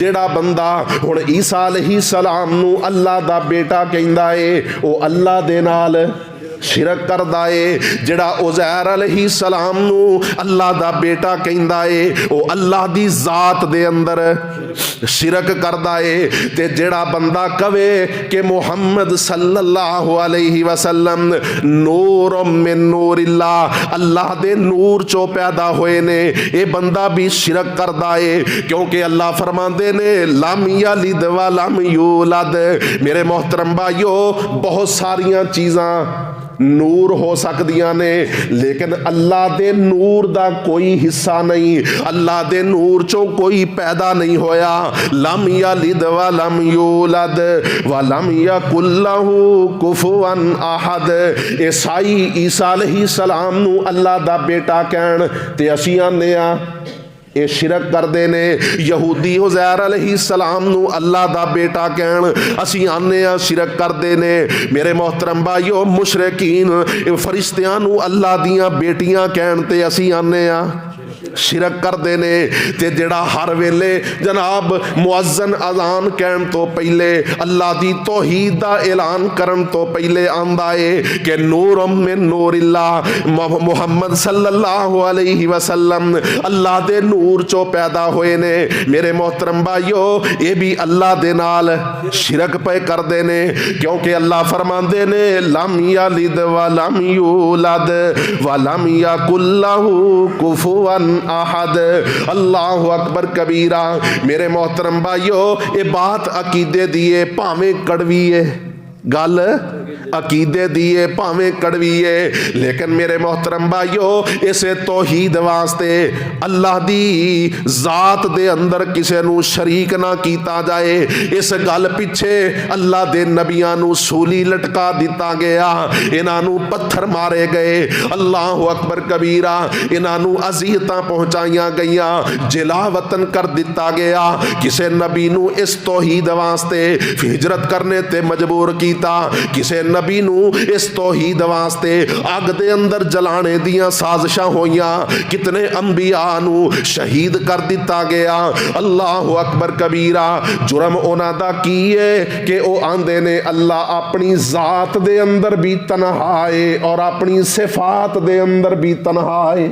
जेड़ा बंदा हुण ईसा अलैहिस्सलाम नू अल्लाह दा बेटा कहंदा है वो अल्लाह दे नाल शिरक करदा है। जेड़ा उज़ैर अलैहिस्सलाम नू अल्लाह दा बेटा कहंदा है वो अल्लाह दी जात दे अंदर शिरक करदा है। ते जेड़ा बंदा कवे कि मुहम्मद सल्लल्लाहु अलैहि वसल्लम नूर मिन नूरिल्लाह अल्लाह दे नूर चो पैदा होए ने, ये बंदा भी शिरक करदा है। क्योंकि अल्लाह फरमांदे ने लम यलिद व लम यूलद। मेरे मोहतरम भाइयों, बहुत सारियां चीज़ां नूर हो सकदियां ने, लेकिन अल्लाह दे नूर दा कोई हिस्सा नहीं, अल्लाह दे नूर चो कोई पैदा नहीं होया। लम यलिद व लम यूलद व लम यकुल लहू कुफुवन अहद। ईसाई ईसा अलैहिस्सलाम नू अल्लाह दा बेटा कहन ते असीं आने आ ये शिरक करते ने। यहूदी उज़ैर अलैहिस्सलाम नू अल्लाह दा बेटा कहन असीं आने आ शिरक करते ने। मेरे मोहतरम भाइयों, मुशरिकीन फरिश्तियां नू अल्लाह दियां बेटियां कहन ते असीं आने आ शिरक करते ने। ते जेड़ा हर वेले जनाब मुअज्जन अज़ान कहन तो पहले अल्लाह दी तौहीद दा ऐलान करन तो पहले आंदा है कि नूर मिन नूरिल्लाह मुहम्मद सल्लल्लाहु अलैहि वसल्लम अल्लाह दे नूर चो पैदा होए ने। मेरे मोहतरम भाइयों, ये भी अल्लाह दे नाल शिरक पे करते ने। क्योंकि अल्लाह फरमांदे ने लम यलिद व लम यूलद व लम यकुल लहू कुफुवन अहद। अल्लाहु अकबर कबीरा। मेरे मोहतरम भाइयों, ये बात अकीदे दी है, भावें कड़वी है, गल अकीदे दी है, भावें कड़वी है, लेकिन मेरे मोहतरम भाइयों इसे तौहीद वास्ते अल्लाह दी जात दे अंदर किसे नू शरीक ना कीता जाए, इस गल पिछे अल्लाह दे नबियां नू सूली लटका दिता गया, इन्हां नू पत्थर मारे गए। अल्लाहु अकबर कबीरा। इन्हां नू अज़ियतां पहुंचाइयां गईयां, जिला वतन कर दिता गया। किसे नबी नू इस तौहीद वास्ते हिजरत करने ते मजबूर कीता, किसे नबी नू इस तौहीद वास्ते अग दे अंदर जलाने दियां साजिशां होइयां, कितने अंबिया नू शहीद कर दिता गया। अल्लाहु अकबर कबीरा। जुर्म उन्हां दा की है कि वो आंदे ने अल्लाह अपनी जात दे अंदर भी तन्हा है और अपनी सिफात दे अंदर भी तन्हा है।